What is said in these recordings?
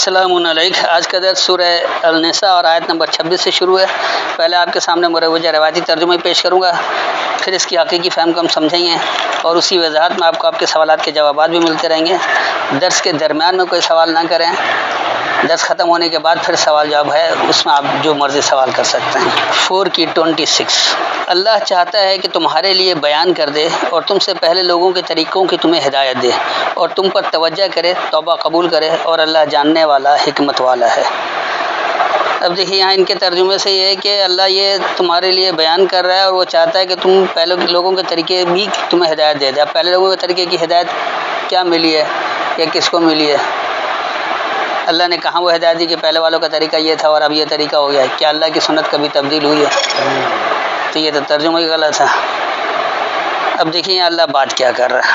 السلام علیکم۔ آج کا درس سورہ النساء اور آیت نمبر 26 سے شروع ہے۔ پہلے آپ کے سامنے مروجہ روایتی ترجمہ پیش کروں گا، پھر اس کی حقیقی فہم کو ہم سمجھیں گے اور اسی وضاحت میں آپ کو آپ کے سوالات کے جوابات بھی ملتے رہیں گے۔ درس کے درمیان میں کوئی سوال نہ کریں، درس ختم ہونے کے بعد پھر سوال جواب ہے، اس میں آپ جو مرضی سوال کر سکتے ہیں۔ 4 کی 26 اللہ چاہتا ہے کہ تمہارے لیے بیان کر دے اور تم سے پہلے لوگوں کے طریقوں کی تمہیں ہدایت دے اور تم پر توجہ کرے، توبہ قبول کرے، اور اللہ جاننے والا حکمت والا ہے۔ اب دیکھیے یہاں ان کے ترجمے سے یہ ہے کہ اللہ یہ تمہارے لیے بیان کر رہا ہے اور وہ چاہتا ہے کہ تم پہلے لوگوں کے طریقے بھی تمہیں ہدایت دے دے۔ اب پہلے لوگوں کے طریقے کی ہدایت کیا ملی ہے یا کس کو ملی ہے؟ اللہ نے کہاں وہ ہدایت دی کہ پہلے والوں کا طریقہ یہ تھا اور اب یہ طریقہ ہو گیا ہے؟ کیا اللہ کی سنت کبھی تبدیل ہوئی ہے؟ تو یہ تو ترجمہ ہی غلط ہے۔ اب دیکھیے اللہ بات کیا کر رہا ہے۔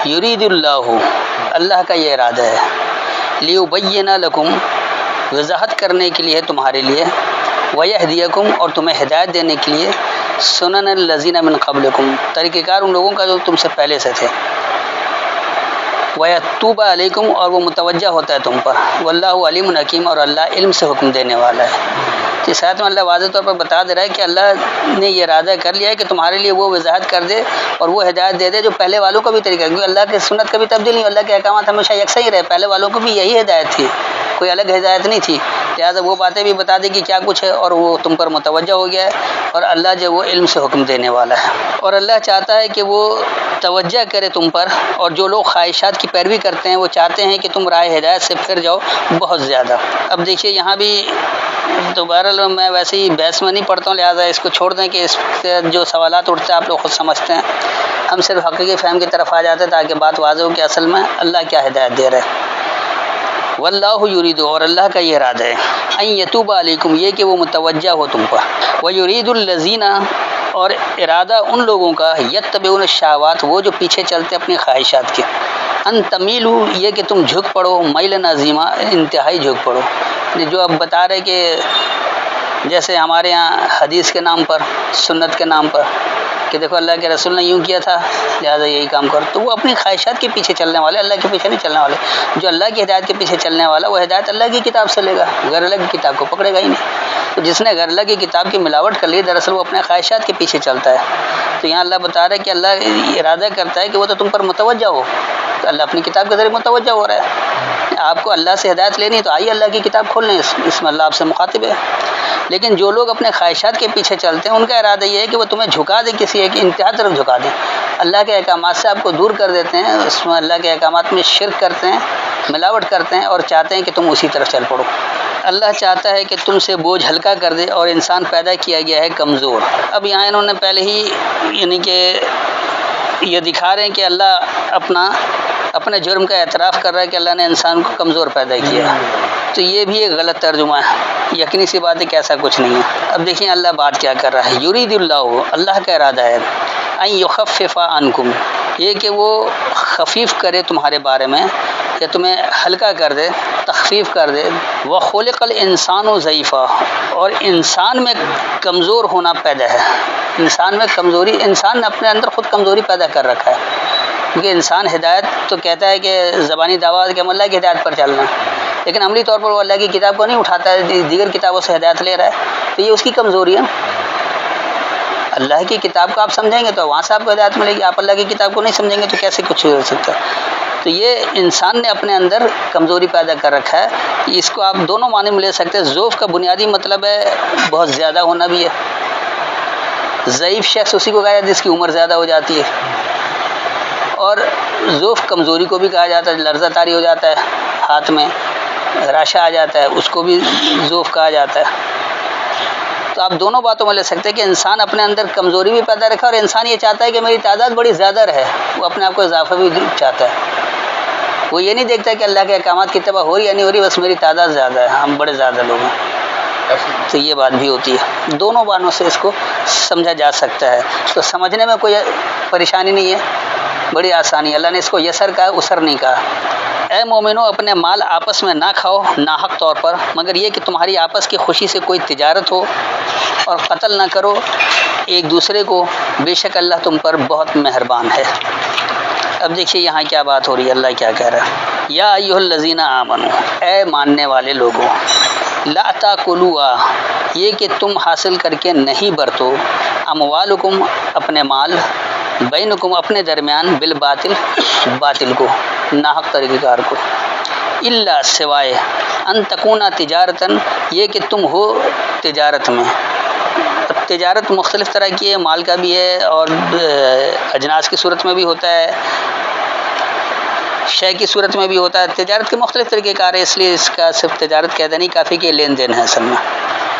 یرید اللہ کا یہ ارادہ ہے، لیبین لکم وضاحت کرنے کے لیے تمہارے لیے، ویہدیکم اور تمہیں ہدایت دینے کے لیے، سنن الذین من قبلکم طریقہ کار ان لوگوں کا جو تم سے پہلے سے تھے، ویتوب علیکم اور وہ متوجہ ہوتا ہے تم پر، واللہ علیم حکیم اور اللہ علم سے حکم دینے والا ہے۔ اس ساتھ میں اللہ واضح طور پر بتا دے رہا ہے کہ اللہ نے یہ ارادہ کر لیا ہے کہ تمہارے لیے وہ وضاحت کر دے اور وہ ہدایت دے دے جو پہلے والوں کا بھی طریقہ ہے، کیونکہ اللہ کی سنت کبھی تبدیل نہیں، اللہ کے احکامات ہمیشہ یکساں ہی رہے، پہلے والوں کو بھی یہی ہدایت تھی، کوئی الگ ہدایت نہیں تھی، لہٰذا وہ باتیں بھی بتا دے کہ کیا کچھ ہے اور وہ تم پر متوجہ ہو گیا ہے، اور اللہ جو وہ علم سے حکم دینے والا ہے، اور اللہ چاہتا ہے کہ وہ توجہ کرے تم پر، اور جو لوگ خواہشات کی پیروی کرتے ہیں وہ چاہتے ہیں کہ تم راہ ہدایت سے پھر جاؤ بہت زیادہ۔ اب دیکھیے یہاں بھی دوبارہ میں ویسے ہی بحث میں نہیں پڑھتا ہوں، لہٰذا اس کو چھوڑ دیں کہ اس سے جو سوالات اٹھتے ہیں آپ لوگ خود سمجھتے ہیں، ہم صرف حقیقی فہم کی طرف آ جاتے ہیں تاکہ بات واضح ہو کہ اصل میں اللہ کیا ہدایت دے رہے ہیں۔ واللہ یرید اور اللہ کا یہ ارادہ ہے، ان یتوب علیکم یہ کہ وہ متوجہ ہو تم پر، ویرید الذین اور ارادہ ان لوگوں کا، یتبعون الشہوات وہ جو پیچھے چلتے اپنی خواہشات کے، ان تمیلوا یہ کہ تم جھک پڑو، میلا عظیما انتہائی جھک پڑو، جو اب بتا رہے کہ جیسے ہمارے یہاں حدیث کے نام پر، سنت کے نام پر کہ دیکھو اللہ کے رسول نے یوں کیا تھا لہٰذا یہی کام کرو، تو وہ اپنی خواہشات کے پیچھے چلنے والے، اللہ کے پیچھے نہیں چلنے والے۔ جو اللہ کی ہدایت کے پیچھے چلنے والا وہ ہدایت اللہ کی کتاب سے لے گا، غیر اللہ کی کتاب کو پکڑے گا ہی نہیں۔ تو جس نے غیر اللہ کی کتاب کی ملاوٹ کر لی دراصل وہ اپنے خواہشات کے پیچھے چلتا ہے۔ تو یہاں اللہ بتا رہا ہے کہ اللہ ارادہ کرتا ہے کہ وہ تو تم پر متوجہ ہو، تو اللہ اپنی کتاب کے ذریعے متوجہ ہو رہا ہے۔ آپ کو اللہ سے ہدایت لینی تو آئیے اللہ کی کتاب کھول لیں، اس میں اللہ آپ سے مخاطب ہے۔ لیکن جو لوگ اپنے خواہشات کے پیچھے چلتے ہیں ان کا ارادہ یہ ہے کہ وہ تمہیں جھکا دے، کسی ایک انتہا طرف جھکا دیں، اللہ کے احکامات سے آپ کو دور کر دیتے ہیں، اس میں اللہ کے احکامات میں شرک کرتے ہیں، ملاوٹ کرتے ہیں اور چاہتے ہیں کہ تم اسی طرف چل پڑو۔ اللہ چاہتا ہے کہ تم سے بوجھ ہلکا کر دے، اور انسان پیدا کیا گیا ہے کمزور۔ اب یہاں انہوں نے پہلے ہی یعنی کہ یہ دکھا رہے ہیں کہ اللہ اپنے جرم کا اعتراف کر رہا ہے کہ اللہ نے انسان کو کمزور پیدا کیا، تو یہ بھی ایک غلط ترجمہ ہے، یقینی سی بات ہے کہ ایسا کچھ نہیں ہے۔ اب دیکھیں اللہ بات کیا کر رہا ہے، یرید اللہ کا ارادہ ہے، ان یخفف عنکم یہ کہ وہ خفیف کرے تمہارے بارے میں، کہ تمہیں ہلکا کر دے، تخفیف کر دے۔ وخلق الانسان ضعیفا اور انسان میں کمزور ہونا پیدا ہے، انسان میں کمزوری، انسان نے اپنے اندر خود کمزوری پیدا کر رکھا ہے، کیونکہ انسان ہدایت تو کہتا ہے کہ زبانی دعویٰ کہ ہم اللہ کی ہدایت پر چلنا، لیکن عملی طور پر وہ اللہ کی کتاب کو نہیں اٹھاتا ہے، دیگر کتابوں سے ہدایت لے رہا ہے، تو یہ اس کی کمزوری ہے۔ اللہ کی کتاب کو آپ سمجھیں گے تو وہاں سے آپ کو ہدایت ملے گی، آپ اللہ کی کتاب کو نہیں سمجھیں گے تو کیسے کچھ ہو سکتا ہے؟ تو یہ انسان نے اپنے اندر کمزوری پیدا کر رکھا ہے، اس کو آپ دونوں معنی میں لے سکتے ہیں۔ ضعف کا بنیادی مطلب ہے بہت زیادہ ہونا بھی ہے، ضعیف شخص اسی کو کہا جاتا ہے جس کی عمر زیادہ ہو جاتی ہے، اور ضعف کمزوری کو بھی کہا جاتا ہے، لرزہ طاری ہو جاتا ہے، ہاتھ میں راشا آ جاتا ہے، اس کو بھی ضعف کہا جاتا ہے۔ تو آپ دونوں باتوں میں لے سکتے ہیں کہ انسان اپنے اندر کمزوری بھی پیدا رکھا، اور انسان یہ چاہتا ہے کہ میری تعداد بڑی زیادہ رہے، وہ اپنے آپ کو اضافہ بھی چاہتا ہے، وہ یہ نہیں دیکھتا کہ اللہ کے احکامات کی اتباع ہو رہی یا نہیں ہو رہی، بس میری تعداد زیادہ ہے، ہم بڑے زیادہ لوگ ہیں، تو یہ بات بھی ہوتی ہے۔ دونوں بانوں سے اس کو سمجھا جا سکتا ہے، تو سمجھنے میں کوئی پریشانی نہیں ہے، بڑی آسانی۔ اللہ نے اس کو یسر کہا، اسر نہیں کہا۔ اے مومنو اپنے مال آپس میں نہ کھاؤ ناحق طور پر، مگر یہ کہ تمہاری آپس کی خوشی سے کوئی تجارت ہو، اور قتل نہ کرو ایک دوسرے کو، بے شک اللہ تم پر بہت مہربان ہے۔ اب دیکھیے یہاں کیا بات ہو رہی ہے، اللہ کیا کہہ رہا ہے، یا ایھا الذین آمنو، اے ماننے والے لوگوں، لا تاکلوا، یہ کہ تم حاصل کر کے نہیں برتو، اموالکم، اپنے مال، بینکم، اپنے درمیان، بالباطل، باطل کو، ناحق طریقہ کار کو، الا، سوائے، ان تکونا تجارتاً، یہ کہ تم ہو تجارت میں۔ تجارت مختلف طرح کی ہے، مال کا بھی ہے اور اجناس کی صورت میں بھی ہوتا ہے، شے کی صورت میں بھی ہوتا ہے، تجارت کے مختلف طریقے کار ہے، اس لیے اس کا صرف تجارت کہتے نہیں کافی کہ لین دین ہے اصل میں۔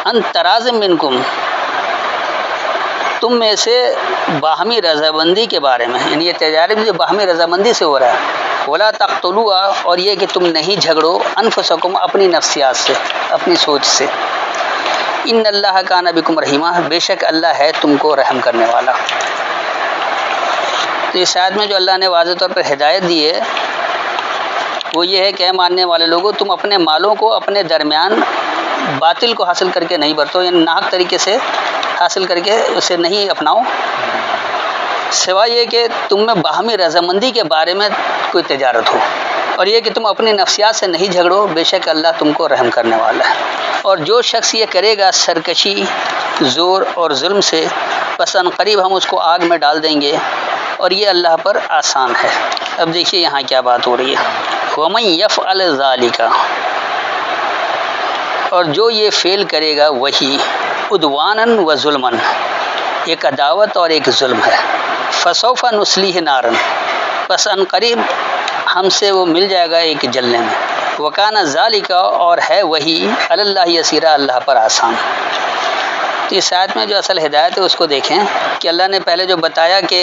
ان تراض منکم، تم میں سے باہمی رضامندی کے بارے میں، یعنی یہ تجارت جو باہمی رضامندی سے ہو رہا ہے، ولا تقتلوا، اور یہ کہ تم نہیں جھگڑو، انفسکم، اپنی نفسیات سے، اپنی سوچ سے، ان اللہ کان بکم رحیما، بے شک اللہ ہے تم کو رحم کرنے والا۔ تو اس آیت میں جو اللہ نے واضح طور پر ہدایت دی ہے وہ یہ ہے کہ اے ماننے والے لوگوں، تم اپنے مالوں کو اپنے درمیان باطل کو حاصل کر کے نہیں برتو، یعنی ناحق طریقے سے حاصل کر کے اسے نہیں اپناؤ، سوائے یہ کہ تم میں باہمی رضامندی کے بارے میں کوئی تجارت ہو، اور یہ کہ تم اپنی نفسیات سے نہیں جھگڑو، بے شک اللہ تم کو رحم کرنے والا ہے۔ اور جو شخص یہ کرے گا سرکشی، زور اور ظلم سے، پس ان قریب ہم اس کو آگ میں ڈال دیں گے، اور یہ اللہ پر آسان ہے۔ اب دیکھیے یہاں کیا بات ہو رہی ہے، وَمَن يَفْعَلْ ذَلِكَ، اور جو یہ فعل کرے گا وہی، عدواناً و ظلماً، ایک عداوت اور ایک ظلم ہے، فسوف نصلیہ نارن، پس ان قریب ہم سے وہ مل جائے گا ایک جلنے میں، وکان ذالک، اور ہے وہی، علی اللہ یسیرا، اللہ پر آسان۔ تو اس آیت میں جو اصل ہدایت ہے اس کو دیکھیں کہ اللہ نے پہلے جو بتایا کہ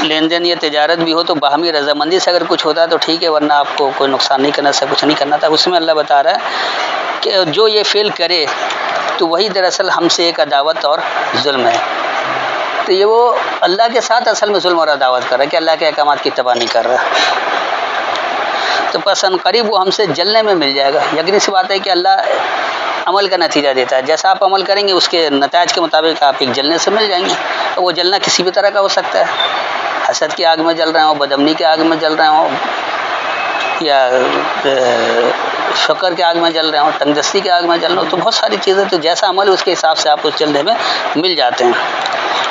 لین دین یا تجارت بھی ہو تو باہمی رضامندی سے اگر کچھ ہوتا ہے تو ٹھیک ہے، ورنہ آپ کو کوئی نقصان نہیں کرنا، سے کچھ نہیں کرنا تھا۔ اس میں اللہ بتا رہا ہے کہ جو یہ فعل کرے تو وہی دراصل ہم سے ایک عداوت اور ظلم ہے۔ تو یہ وہ اللہ کے ساتھ اصل میں ظلم اور عداوت کر رہا ہے کہ اللہ کے احکامات کی اتباع نہیں کر رہا، تو پس ان قریب وہ ہم سے جلنے میں مل جائے گا۔ یقینی سی بات ہے کہ اللہ عمل کا نتیجہ دیتا ہے، جیسا آپ عمل کریں گے اس کے نتائج کے مطابق آپ ایک جلنے سے مل جائیں گے۔ اور وہ جلنا کسی بھی طرح کا ہو سکتا ہے، حسد کی آگ میں جل رہے ہوں، بدامنی کی آگ میں جل رہے ہوں، یا شکر کے آگ میں جل رہے ہوں، تنگ دستی کے آگ میں جل رہے ہوں، تو بہت ساری چیزیں، تو جیسا عمل اس کے حساب سے آپ اس جلنے میں مل جاتے ہیں۔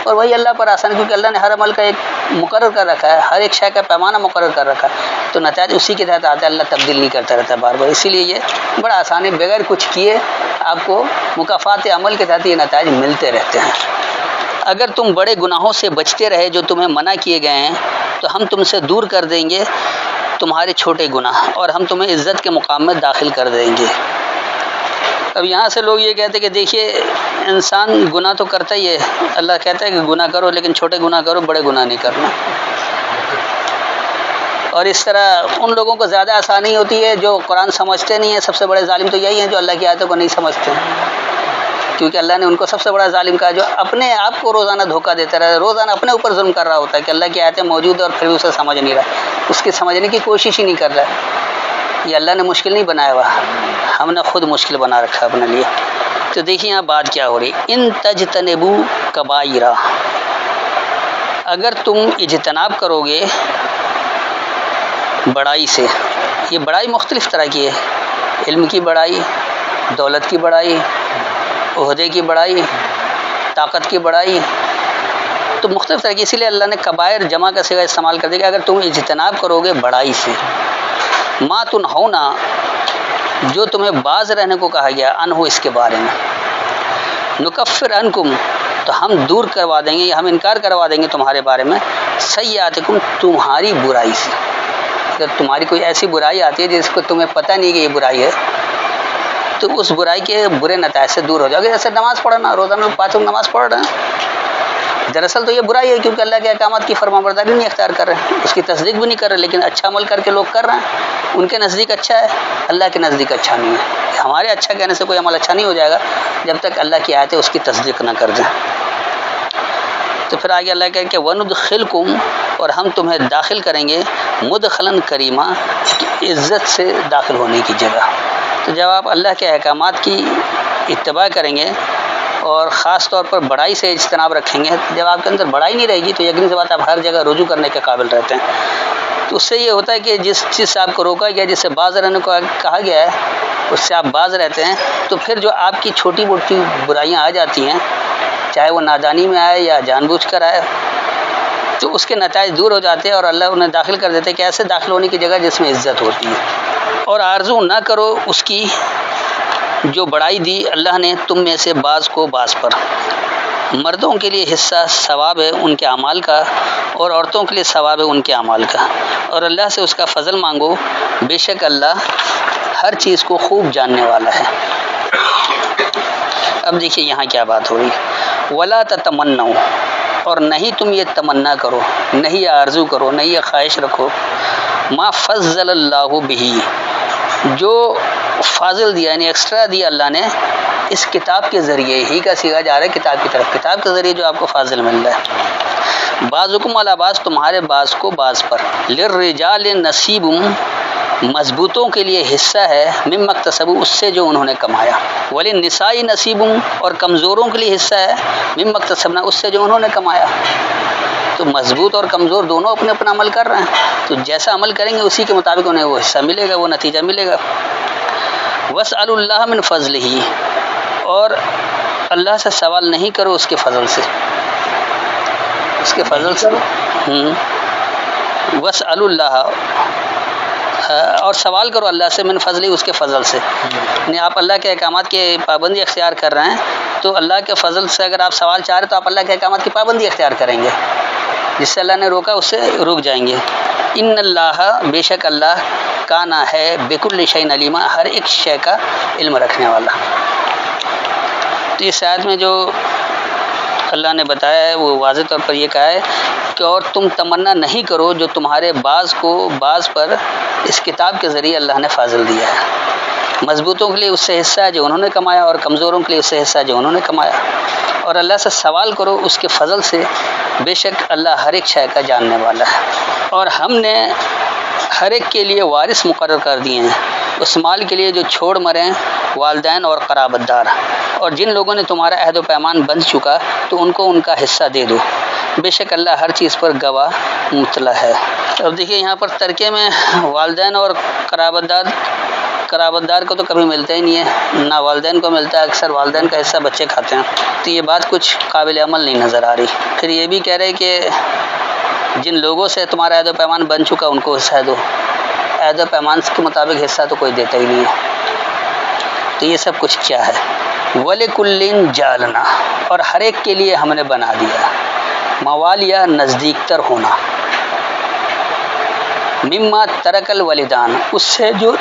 اور وہی اللہ پر آسان ہے کیونکہ اللہ نے ہر عمل کا ایک مقرر کر رکھا ہے، ہر ایک شے کا پیمانہ مقرر کر رکھا ہے، تو نتائج اسی کے تحت آتا ہے، اللہ تبدیل نہیں کرتا رہتا ہے بار بار، اسی لیے یہ بڑا آسان ہے، بغیر کچھ کیے آپ کو مکافات عمل کے تحت یہ نتائج ملتے رہتے ہیں۔ اگر تم بڑے گناہوں سے بچتے رہے جو تمہیں منع کیے گئے ہیں تو ہم تم سے دور کر دیں گے تمہارے چھوٹے گناہ، اور ہم تمہیں عزت کے مقام میں داخل کر دیں گے۔ اب یہاں سے لوگ یہ کہتے ہیں کہ دیکھیے انسان گناہ تو کرتا ہی ہے، اللہ کہتا ہے کہ گناہ کرو لیکن چھوٹے گناہ کرو، بڑے گناہ نہیں کرنا۔ اور اس طرح ان لوگوں کو زیادہ آسانی ہوتی ہے جو قرآن سمجھتے نہیں ہیں، سب سے بڑے ظالم تو یہی ہیں جو اللہ کی آیتوں کو نہیں سمجھتے ہیں، کیونکہ اللہ نے ان کو سب سے بڑا ظالم کہا جو اپنے آپ کو روزانہ دھوکہ دیتا رہا ہے، روزانہ اپنے اوپر ظلم کر رہا ہوتا ہے کہ اللہ کی آیتیں موجود ہیں اور پھر بھی اسے سمجھ نہیں رہا، اس کی سمجھنے کی کوشش ہی نہیں کر رہا ہے۔ یہ اللہ نے مشکل نہیں بنایا ہوا، ہم نے خود مشکل بنا رکھا ہے اپنے لیے۔ تو دیکھیے یہاں بات کیا ہو رہی، ان تجتنبوا کبائرا، اگر تم اجتناب کرو گے بڑائی سے، یہ بڑائی مختلف طرح کی ہے، علم کی بڑائی، دولت کی بڑائی، عہدے کی بڑائی، طاقت کی بڑائی، تو مختلف طرح کی، اسی لیے اللہ نے کبائر جمع کا صیغہ استعمال کر دیا کہ اگر تم اجتناب کرو گے بڑائی سے، ما تنہونا، جو تمہیں باز رہنے کو کہا گیا، انہو، اس کے بارے میں، نکفر عنکم، تو ہم دور کروا دیں گے، ہم انکار کروا دیں گے تمہارے بارے میں، سیئاتکم، تمہاری برائی سے۔ اگر تمہاری کوئی ایسی برائی آتی ہے جس کو تمہیں پتہ نہیں کہ یہ برائی ہے تو اس برائی کے برے نتائج سے دور ہو جاؤ گے۔ جیسے نماز پڑھنا، روزانہ لوگ 5 وقت نماز پڑھ رہے ہیں، دراصل تو یہ برائی ہے کیونکہ اللہ کے احکامات کی فرمانبرداری نہیں اختیار کر رہے ہیں، اس کی تصدیق بھی نہیں کر رہے، لیکن اچھا عمل کر کے لوگ کر رہے ہیں، ان کے نزدیک اچھا ہے، اللہ کے نزدیک اچھا نہیں ہے۔ ہمارے اچھا کہنے سے کوئی عمل اچھا نہیں ہو جائے گا جب تک اللہ کی آیتیں اس کی تصدیق نہ کر دیں۔ تو پھر آگے اللہ کہے کہ وَنُدْخِلْكُمْ، اور ہم تمہیں داخل کریں گے، مدخلاً کریما، عزت سے داخل ہونے کی جگہ۔ تو جب آپ اللہ کے احکامات کی اتباع کریں گے اور خاص طور پر بڑائی سے اجتناب رکھیں گے. جب آپ کے اندر بڑائی نہیں رہے گی تو یقینی سی بات آپ ہر جگہ رجوع کرنے کے قابل رہتے ہیں. تو اس سے یہ ہوتا ہے کہ جس چیز سے آپ کو روکا گیا، جس سے باز رہنے کو کہا گیا ہے، اس سے آپ باز رہتے ہیں. تو پھر جو آپ کی چھوٹی موٹی برائیاں آ جاتی ہیں، چاہے وہ نادانی میں آئے یا جان بوجھ کر آئے، تو اس کے نتائج دور ہو جاتے ہیں اور اللہ انہیں داخل کر دیتے ہیں کہ ایسے داخل ہونے کی جگہ جس میں عزت ہوتی ہے. اور آرزو نہ کرو اس کی جو بڑائی دی اللہ نے تم میں سے بعض کو بعض پر. مردوں کے لیے حصہ ثواب ہے ان کے اعمال کا، اور عورتوں کے لیے ثواب ہے ان کے اعمال کا. اور اللہ سے اس کا فضل مانگو، بے شک اللہ ہر چیز کو خوب جاننے والا ہے. اب دیکھیے یہاں کیا بات ہو رہی ہے. ولا تتمنوا، اور نہیں تم یہ تمنا کرو، نہیں یہ آرزو کرو، نہیں یہ خواہش رکھو، ما فضل اللہ بہ، جو فاضل دیا یعنی ایکسٹرا دیا اللہ نے اس کتاب کے ذریعے. ہی کا صیغہ جا رہا ہے کتاب کی طرف، کتاب کے ذریعے جو آپ کو فاضل مل رہا ہے. بعضکم علی بعض، تمہارے بعض کو بعض پر. للرجال نصیب، مضبوطوں کے لیے حصہ ہے، مما اکتسبوا، اس سے جو انہوں نے کمایا. وللنساء نصیب، اور کمزوروں کے لیے حصہ ہے، مما اکتسبنا، اس سے جو انہوں نے کمایا. تو مضبوط اور کمزور دونوں اپنے اپنا عمل کر رہے ہیں، تو جیسا عمل کریں گے اسی کے مطابق انہیں وہ حصہ ملے گا، وہ نتیجہ ملے گا. واسألوا اللہ من فضلہ، اور اللہ سے سوال نہیں کرو اس کے فضل سے، اس کے فضل سے. واسألوا اللہ، اور سوال کرو اللہ سے، من فضلہ، اس کے فضل سے. یعنی آپ اللہ کے احکامات کی پابندی اختیار کر رہے ہیں تو اللہ کے فضل سے اگر آپ سوال چاہ رہے ہیں تو آپ اللہ کے احکامات کی پابندی اختیار کریں گے، جس سے اللہ نے روکا اس سے رک جائیں گے. ان اللہ، بے شک اللہ، کانا ہے بکل شیء علیما، ہر ایک شے کا علم رکھنے والا. تو اس آیت میں جو اللہ نے بتایا ہے وہ واضح طور پر یہ کہا ہے کہ اور تم تمنا نہیں کرو جو تمہارے بعض کو بعض پر اس کتاب کے ذریعے اللہ نے فاضل دیا ہے. مضبوطوں کے لیے اس سے حصہ ہے جو انہوں نے کمایا، اور کمزوروں کے لیے اس سے حصہ ہے جو انہوں نے کمایا. اور اللہ سے سوال کرو اس کے فضل سے، بے شک اللہ ہر ایک شے کا جاننے والا ہے. اور ہم نے ہر ایک کے لیے وارث مقرر کر دیے ہیں، اس مال کے لیے جو چھوڑ مریں والدین اور قرابت دار. اور جن لوگوں نے تمہارا عہد و پیمان بند چکا تو ان کو ان کا حصہ دے دو، بے شک اللہ ہر چیز پر گواہ مطلع ہے. اب دیکھیے یہاں پر ترکے میں والدین اور قرابت دار کو تو کبھی ملتا ہی نہیں ہے، نہ والدین کو ملتا ہے، اکثر والدین کا حصہ بچے کھاتے ہیں. تو یہ بات کچھ قابل عمل نہیں نظر آ رہی. پھر یہ بھی کہہ رہے کہ جن لوگوں سے تمہارا عہد و پیمان بن چکا ان کو حصہ دو. عہد و پیمان کے مطابق حصہ تو کوئی دیتا ہی نہیں ہے. تو یہ سب کچھ کیا ہے؟ وَلِكُلٍّ جَعَلْنَا، اور ہر ایک کے لیے ہم نے بنا دیا موالیا، نزدیک تر ہونا، مما ترک الوالدان، اس سے جو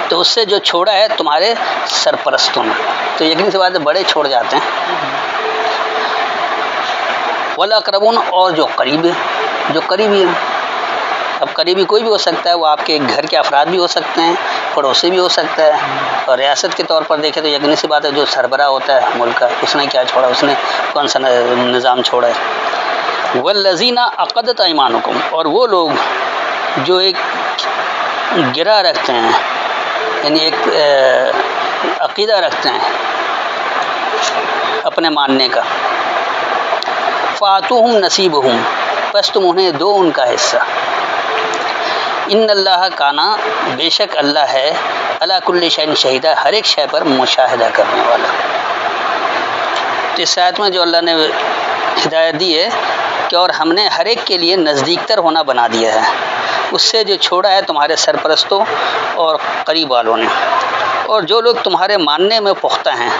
تو اس سے جو چھوڑا ہے تمہارے سرپرستوں نے. تو یقینی سی بات ہے بڑے چھوڑ جاتے ہیں. والاقربون، اور جو قریبی ہیں. اب قریبی کوئی بھی ہو سکتا ہے، وہ آپ کے گھر کے افراد بھی ہو سکتے ہیں، پڑوسی بھی ہو سکتا ہے. اور ریاست کے طور پر دیکھیں تو یقینی سی بات ہے جو سربراہ ہوتا ہے ملک کا، اس نے کیا چھوڑا، اس نے کون سا نظام چھوڑا ہے. والذین عقدت ایمانکم، اور وہ لوگ جو ایک گرہ رکھتے ہیں، یعنی ایک عقیدہ رکھتے ہیں اپنے ماننے کا. فاتوہم نصیبہم، پس تم انہیں دو ان کا حصہ. ان اللہ کانا، بے شک اللہ ہے، علی کل شیء شہیدہ، ہر ایک شے پر مشاہدہ کرنے والا. تو اس آیت میں جو اللہ نے ہدایت دی ہے کہ اور ہم نے ہر ایک کے لیے نزدیک تر ہونا بنا دیا ہے، اس سے جو چھوڑا ہے تمہارے سرپرستوں اور قریب والوں نے. اور جو لوگ تمہارے ماننے میں پختہ ہیں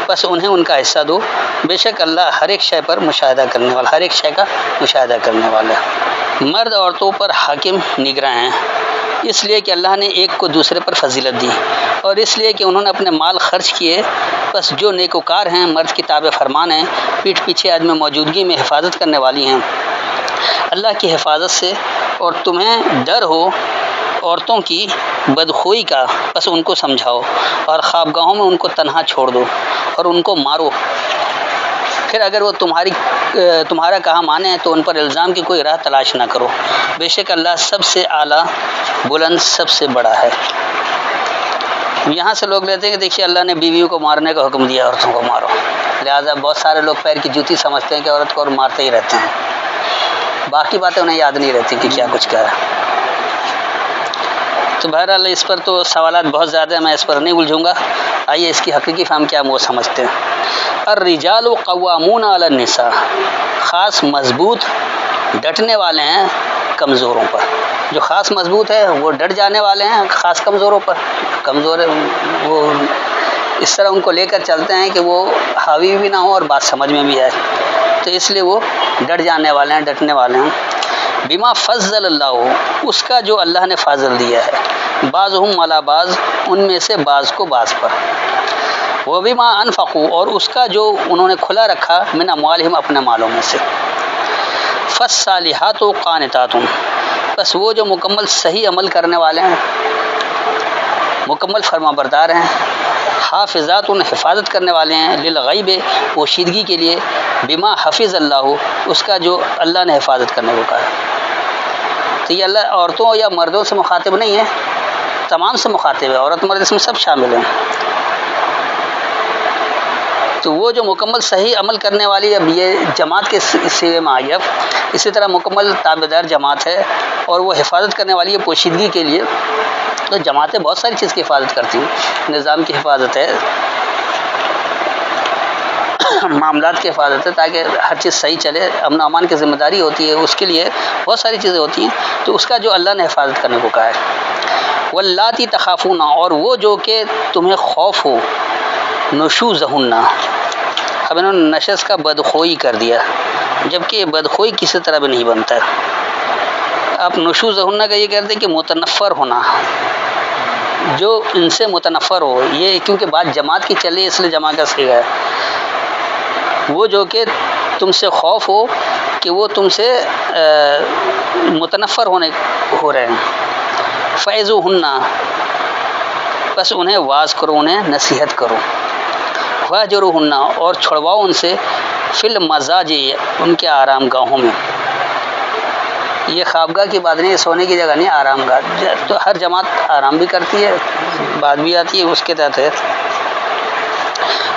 بس انہیں ان کا حصہ دو، بے شک اللہ ہر ایک شے پر مشاہدہ کرنے والا، ہر ایک شے کا مشاہدہ کرنے والا ہے. مرد عورتوں پر حاکم نگراں ہیں، اس لیے کہ اللہ نے ایک کو دوسرے پر فضیلت دی، اور اس لیے کہ انہوں نے اپنے مال خرچ کیے. بس جو نیکوکار ہیں، مرد کی تابع فرمان ہیں، پیٹھ پیچھے عدم موجودگی میں حفاظت کرنے والی ہیں اللہ کی حفاظت سے. اور تمہیں ڈر ہو عورتوں کی بدخوئی کا، بس ان کو سمجھاؤ، اور خوابگاہوں میں ان کو تنہا چھوڑ دو اور ان کو مارو. پھر اگر وہ تمہارا کہا مانیں تو ان پر الزام کی کوئی راہ تلاش نہ کرو، بے شک اللہ سب سے اعلیٰ، بلند، سب سے بڑا ہے. یہاں سے لوگ لیتے ہیں کہ دیکھیے اللہ نے بیویوں کو مارنے کا حکم دیا، عورتوں کو مارو، لہٰذا بہت سارے لوگ پیر کی جوتی سمجھتے ہیں کہ عورت کو اور مارتے ہی رہتے ہیں، باقی باتیں انہیں یاد نہیں رہتی کہ کیا کچھ کہہ رہا ہے۔ تو بہرحال اس پر تو سوالات بہت زیادہ ہیں، میں اس پر نہیں الجھوں گا۔ آئیے اس کی حقیقی فہم کیا ہم وہ سمجھتے ہیں۔ الرجال قوامون علی النساء، خاص مضبوط ڈٹنے والے ہیں کمزوروں پر، جو خاص مضبوط ہے وہ ڈٹ جانے والے ہیں خاص کمزوروں پر۔ کمزور وہ اس طرح ان کو لے کر چلتے ہیں کہ وہ حاوی بھی نہ ہو اور بات سمجھ میں بھی آئے، تو اس لیے وہ ڈٹ جانے والے ہیں، ڈٹنے والے ہیں۔ بما فضل اللہ، اس کا جو اللہ نے فضل دیا ہے، بعضهم علی بعض، ان میں سے بعض کو بعض پر، وہ بما انفقوا، اور اس کا جو انہوں نے کھلا رکھا، من اموالہم، اپنے مالوں میں سے۔ فالصالحات قانتات، بس وہ جو مکمل صحیح عمل کرنے والے ہیں، مکمل فرما بردار ہیں، حافظات، ان حفاظت کرنے والے ہیں، للغیب، پوشیدگی کے لیے، بما حفظ اللہ، اس کا جو اللہ نے حفاظت کرنے کو کہا۔ تو یہ اللہ عورتوں یا مردوں سے مخاطب نہیں ہے، تمام سے مخاطب ہے، عورت مرد اس میں سب شامل ہیں۔ تو وہ جو مکمل صحیح عمل کرنے والی، اب یہ جماعت کے سیرے معیب، اسی طرح مکمل تابعدار جماعت ہے، اور وہ حفاظت کرنے والی ہے پوشیدگی کے لیے۔ تو جماعتیں بہت ساری چیز کی حفاظت کرتی ہیں، نظام کی حفاظت ہے، معاملات کی حفاظت ہے، تاکہ ہر چیز صحیح چلے، امن و امان کی ذمہ داری ہوتی ہے، اس کے لیے بہت ساری چیزیں ہوتی ہیں۔ تو اس کا جو اللہ نے حفاظت کرنے کو کہا ہے۔ واللاتی تخافون، اور وہ جو کہ تمہیں خوف ہو، نشوزہن، اب انہوں نے نشز کا بدخوئی کر دیا، جبکہ یہ بدخوئی کسی طرح بھی نہیں بنتا ہے۔ آپ نشوزہن کا یہ کہتے ہیں کہ متنفر ہونا، جو ان سے متنفر ہو، یہ کیونکہ بات جماعت کی چل رہی ہے اس لیے جمع کا صیغہ ہے۔ وہ جو کہ تم سے خوف ہو کہ وہ تم سے متنفر ہو رہے ہیں، فعظوہن، بس انہیں واعظ کرو، انہیں نصیحت کرو، واہجروہن، اور چھڑواؤ ان سے، فی المضاجع، ان کے آرام گاہوں میں۔ یہ خوابگاہ کی بات نہیں، سونے کی جگہ نہیں، آرام گاہ، تو ہر جماعت آرام بھی کرتی ہے، بات بھی آتی ہے، اس کے تحت ہے،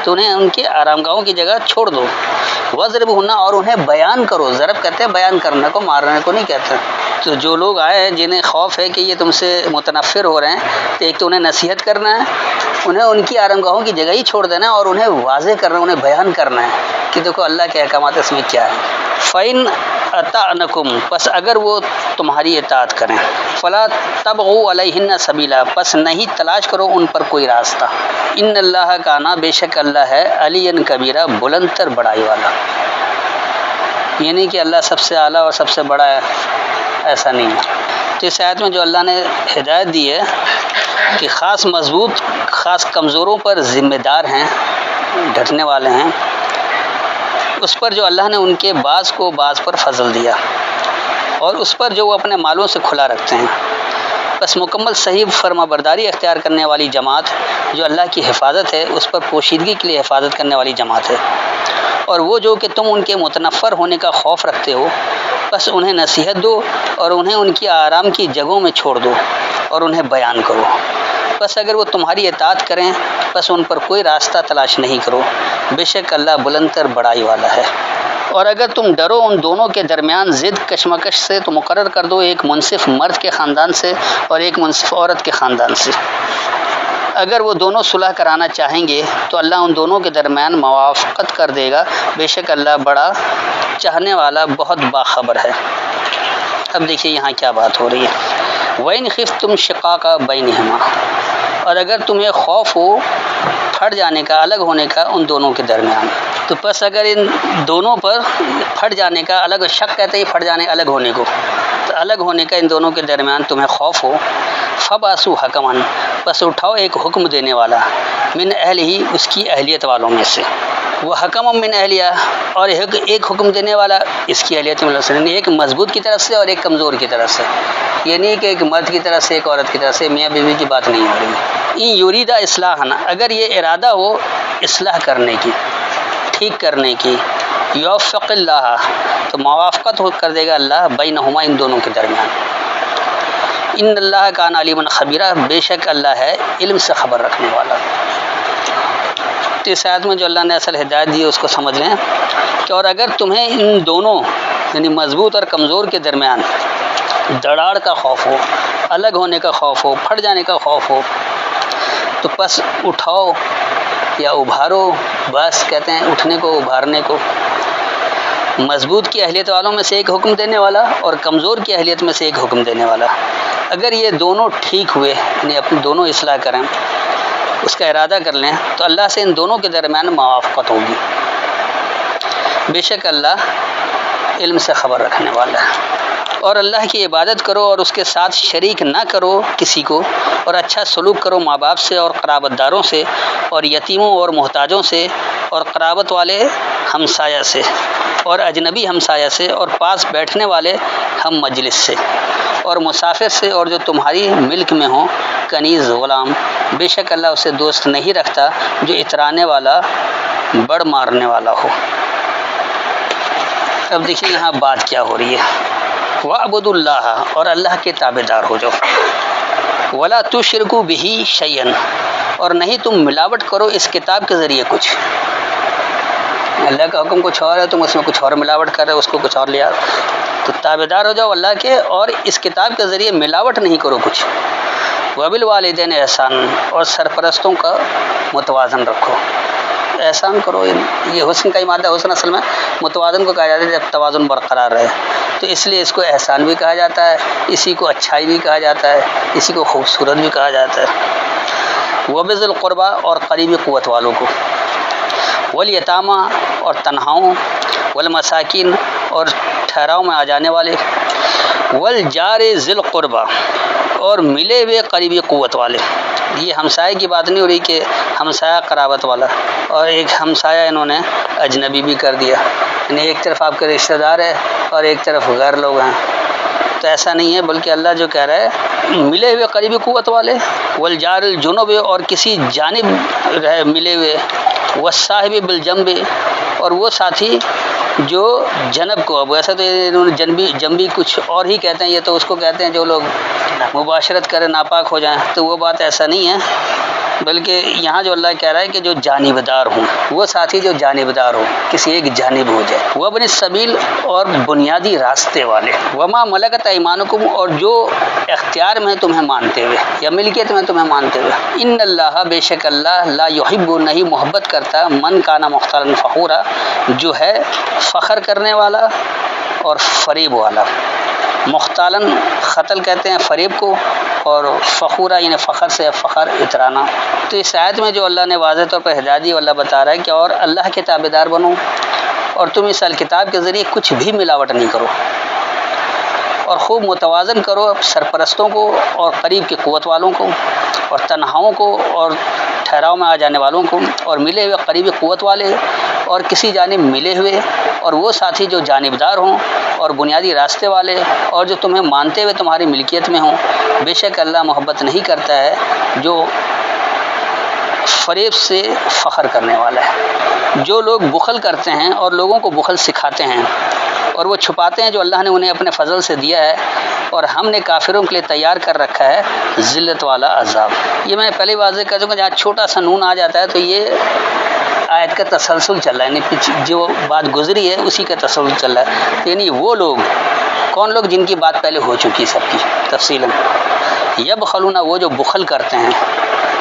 تو انہیں ان کے آرام گاہوں کی جگہ چھوڑ دو۔ وضربہن، اور انہیں بیان کرو، ضرب کہتے ہیں بیان کرنے کو، مارنے کو نہیں کہتے۔ تو جو لوگ آئے ہیں جنہیں خوف ہے کہ یہ تم سے متنفر ہو رہے ہیں، تو ایک تو انہیں نصیحت کرنا ہے، انہیں ان کی آرام گاہوں کی جگہ ہی چھوڑ دینا ہے، اور انہیں واضح کرنا، انہیں بیان کرنا ہے کہ دیکھو اللہ کے احکامات اس میں کیا ہے۔ فَإِنْ أَطَعْنَكُمْ، پس اگر وہ تمہاری اطاعت کریں، فَلَا تَبْغُوا عَلَيْهِنَّ سَبِيلًا، پس نہیں تلاش کرو ان پر کوئی راستہ۔ ان اللہ کانا، بے شک اللہ ہے، علی کبیرہ، بلند تر بڑائی والا، یعنی کہ اللہ سب سے اعلیٰ اور سب سے بڑا ہے، ایسا نہیں ہے۔ تو اس آیت میں جو اللہ نے ہدایت دی ہے کہ خاص مضبوط، خاص کمزوروں پر ذمہ دار ہیں، ڈٹنے والے ہیں، اس پر جو اللہ نے ان کے بعض کو بعض پر فضل دیا، اور اس پر جو وہ اپنے مالوں سے کھلا رکھتے ہیں۔ بس مکمل صحیح فرما برداری اختیار کرنے والی جماعت جو اللہ کی حفاظت ہے، اس پر پوشیدگی کے لیے حفاظت کرنے والی جماعت ہے۔ اور وہ جو کہ تم ان کے متنفر ہونے کا خوف رکھتے ہو، بس انہیں نصیحت دو، اور انہیں ان کی آرام کی جگہوں میں چھوڑ دو، اور انہیں بیان کرو۔ بس اگر وہ تمہاری اطاعت کریں، بس ان پر کوئی راستہ تلاش نہیں کرو، بے شک اللہ بلند تر بڑائی والا ہے۔ اور اگر تم ڈرو ان دونوں کے درمیان ضد کشمکش سے، تو مقرر کر دو ایک منصف مرد کے خاندان سے اور ایک منصف عورت کے خاندان سے۔ اگر وہ دونوں صلح کرانا چاہیں گے تو اللہ ان دونوں کے درمیان موافقت کر دے گا، بے شک اللہ بڑا چاہنے والا، بہت باخبر ہے۔ اب دیکھیے یہاں کیا بات ہو رہی ہے۔ وَإِنْ خِفْتُمْ شِقَاقَ بَيْنِهِمَا، اور اگر تمہیں خوف ہو پھٹ جانے کا، الگ ہونے کا ان دونوں کے درمیان، تو پس اگر ان دونوں پر پھٹ جانے کا، الگ، شک کہتے ہیں پھٹ جانے، الگ ہونے کو، تو الگ ہونے کا ان دونوں کے درمیان تمہیں خوف ہو، فَبَعْثُوا حَكَمًا، بس اٹھاؤ ایک حکم دینے والا، من اہلہ، اس کی اہلیت والوں میں سے، وہ حکم من اہلیہ، اور ایک حکم دینے والا اس کی اہلیت میں سے، یعنی ایک مضبوط کی طرف سے اور ایک کمزور کی طرف سے، یہ نہیں کہ ایک مرد کی طرف سے ایک عورت کی طرف سے، میاں بیوی کی بات نہیں ہو رہی ہے۔ ان یریدا اصلاحا، اگر یہ ارادہ ہو اصلاح کرنے کی، ٹھیک کرنے کی، یوفق اللہ، تو موافقت کر دے گا اللہ، بینہما، ان دونوں کے درمیان۔ ان اللہ کان علیما خبیرہ، بے شک اللہ ہے علم سے خبر رکھنے والا۔ تو اس آیت میں جو اللہ نے اصل ہدایت دی ہے اس کو سمجھ لیں کہ اور اگر تمہیں ان دونوں یعنی مضبوط اور کمزور کے درمیان دڑاڑ کا خوف ہو، الگ ہونے کا خوف ہو، پھٹ جانے کا خوف ہو، تو پس اٹھاؤ یا ابھارو، بس کہتے ہیں اٹھنے کو، ابھارنے کو۔ مضبوط کی اہلیت والوں میں سے ایک حکم دینے والا اور کمزور کی اہلیت میں سے ایک حکم دینے والا، اگر یہ دونوں ٹھیک ہوئے یعنی اپنی دونوں اصلاح کریں، اس کا ارادہ کر لیں، تو اللہ سے ان دونوں کے درمیان موافقت ہوگی۔ بے شک اللہ علم سے خبر رکھنے والا ہے۔ اور اللہ کی عبادت کرو اور اس کے ساتھ شریک نہ کرو کسی کو، اور اچھا سلوک کرو ماں باپ سے اور قرابت داروں سے اور یتیموں اور محتاجوں سے اور قرابت والے ہمسایہ سے اور اجنبی ہمسایہ سے اور پاس بیٹھنے والے ہم مجلس سے اور مسافر سے اور جو تمہاری ملک میں ہوں، کنیز غلام، بے شک اللہ اسے دوست نہیں رکھتا جو اترانے والا، بڑ مارنے والا ہو۔ اب دیکھیے یہاں بات کیا ہو رہی ہے، وَاعْبُدُوا اللَّهَ، اور اللہ کے تابع دار ہو جاؤ، وَلَا تُشْرِكُوا بِهِ شَيْئًا، اور نہیں تم ملاوٹ کرو اس کتاب کے ذریعے کچھ۔ اللہ کا حکم کچھ اور ہے، تم اس میں کچھ اور ملاوٹ کر رہے ہو، اس کو کچھ اور لیا، تو تابع دار ہو جاؤ اللہ کے، اور اس کتاب کے ذریعے ملاوٹ نہیں کرو کچھ۔ وَبِالْوَالِدَيْنِ احسان، اور سرپرستوں کا متوازن رکھو، احسان کرو۔ یہ حسن کا ہی مادہ، حسن اصل میں متوازن کو کہا جاتا ہے جب توازن برقرار رہے، تو اس لیے اس کو احسان بھی کہا جاتا ہے، اسی کو اچھائی بھی کہا جاتا ہے، اسی کو خوبصورت بھی کہا جاتا ہے۔ وَبِذِي الْقُرْبَى، اور قریبی قوت والوں کو، والیتامى، اور تنہاؤں، والمساکین، اور ٹھہراؤ میں آ جانے والے، والجار ذی القربى، اور ملے ہوئے قریبی قوت والے۔ یہ ہمسائے کی بات نہیں ہو رہی کہ ہمسایہ قرابت والا، اور ایک ہمسایہ انہوں نے اجنبی بھی کر دیا، یعنی ایک طرف آپ کے رشتہ دار ہے اور ایک طرف غیر لوگ ہیں، تو ایسا نہیں ہے، بلکہ اللہ جو کہہ رہا ہے ملے ہوئے قریبی قوت والے، والجار الجنوب، اور کسی جانب رہے ملے ہوئے، والصاحب بالجنب، اور وہ ساتھی جو جنب کو، اب ویسے تو انہوں نے جنبی کچھ اور ہی کہتے ہیں، یہ تو اس کو کہتے ہیں جو لوگ مباشرت کریں ناپاک ہو جائیں، تو وہ بات ایسا نہیں ہے، بلکہ یہاں جو اللہ کہہ رہا ہے کہ جو جانبدار ہوں، وہ ساتھی جو جانبدار ہو، کسی ایک جانب ہو جائے، وابن السبیل، اور بنیادی راستے والے، وما ملکت ایمانکم، اور جو اختیار میں تمہیں مانتے ہوئے یا ملکیت میں تمہیں مانتے ہوئے، ان اللہ، بے شک اللہ، لا یحب، نہیں محبت کرتا، من کانا مختالا فخورا، جو ہے فخر کرنے والا اور فریب والا۔ مختالن قتل کہتے ہیں فریب کو، اور فخورا یعنی فخر سے فخر اترانا۔ تو اس آیت میں جو اللہ نے واضح طور پر ہدایت دی، اللہ بتا رہا ہے کہ اور اللہ کے تابع دار بنو، اور تم اس الکتاب کے ذریعے کچھ بھی ملاوٹ نہیں کرو، اور خوب متوازن کرو سرپرستوں کو اور قریب کی قوت والوں کو، اور تنہاؤں کو اور ٹھہراؤ میں آ جانے والوں کو، اور ملے ہوئے قریبی قوت والے، اور کسی جانب ملے ہوئے، اور وہ ساتھی جو جانبدار ہوں، اور بنیادی راستے والے، اور جو تمہیں مانتے ہوئے تمہاری ملکیت میں ہوں۔ بے شک اللہ محبت نہیں کرتا ہے جو فریب سے فخر کرنے والا ہے۔ جو لوگ بخل کرتے ہیں اور لوگوں کو بخل سکھاتے ہیں، اور وہ چھپاتے ہیں جو اللہ نے انہیں اپنے فضل سے دیا ہے، اور ہم نے کافروں کے لیے تیار کر رکھا ہے ذلت والا عذاب۔ یہ میں پہلے واضح کر دوں گا، جہاں چھوٹا سا نون آ جاتا ہے تو یہ آیت کا تسلسل چل رہا ہے، یعنی جو بات گزری ہے اسی کا تسلسل چل رہا ہے، یعنی وہ لوگ کون لوگ جن کی بات پہلے ہو چکی سب کی تفصیلاً، یبخلون، وہ جو بخل کرتے ہیں،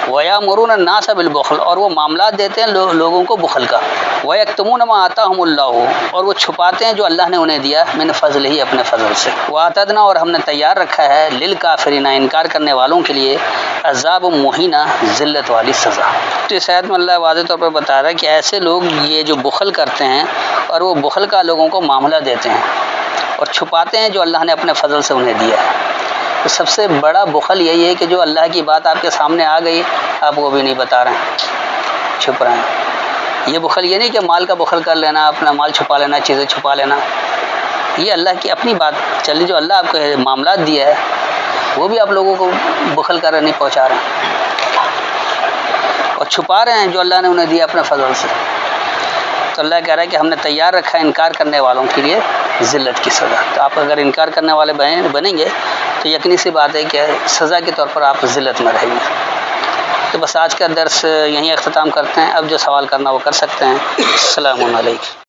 وَيَأْمُرُونَ النَّاسَ بِالْبُخْلِ، اور وہ معاملات دیتے ہیں لوگوں کو بخل کا، وَيَكْتُمُونَ مَا آتَاهُمُ اللَّهُ، اور وہ چھپاتے ہیں جو اللہ نے انہیں دیا، من فضل ہی، اپنے فضل سے، وَأَعْتَدْنَا، اور ہم نے تیار رکھا ہے، للکافرین، انکار کرنے والوں کے لیے، عذاب مہینہ، ذلت والی سزا۔ تو اس آیت میں اللہ واضح طور پر بتا رہا ہے کہ ایسے لوگ یہ جو بخل کرتے ہیں اور وہ بخل کا لوگوں کو معاملہ دیتے ہیں اور چھپاتے ہیں جو اللہ نے اپنے فضل سے انہیں دیا ہے، تو سب سے بڑا بخل یہی ہے کہ جو اللہ کی بات آپ کے سامنے آ گئی، آپ وہ بھی نہیں بتا رہے ہیں، چھپ رہے ہیں۔ یہ بخل یہ نہیں کہ مال کا بخل کر لینا، اپنا مال چھپا لینا، چیزیں چھپا لینا، یہ اللہ کی اپنی بات چلی، جو اللہ آپ کو معاملات دیا ہے وہ بھی آپ لوگوں کو بخل کر نہیں پہنچا رہے ہیں، اور چھپا رہے ہیں جو اللہ نے انہیں دیا اپنے فضل سے۔ تو اللہ کہہ رہا ہے کہ ہم نے تیار رکھا ہے انکار کرنے والوں کے لیے ذلت کی سزا۔ تو آپ اگر انکار کرنے والے بنیں گے تو یقینی سی بات ہے کہ سزا کے طور پر آپ ذلت میں رہیں گے۔ تو بس آج کا درس یہیں اختتام کرتے ہیں، اب جو سوال کرنا وہ کر سکتے ہیں۔ السلام علیکم۔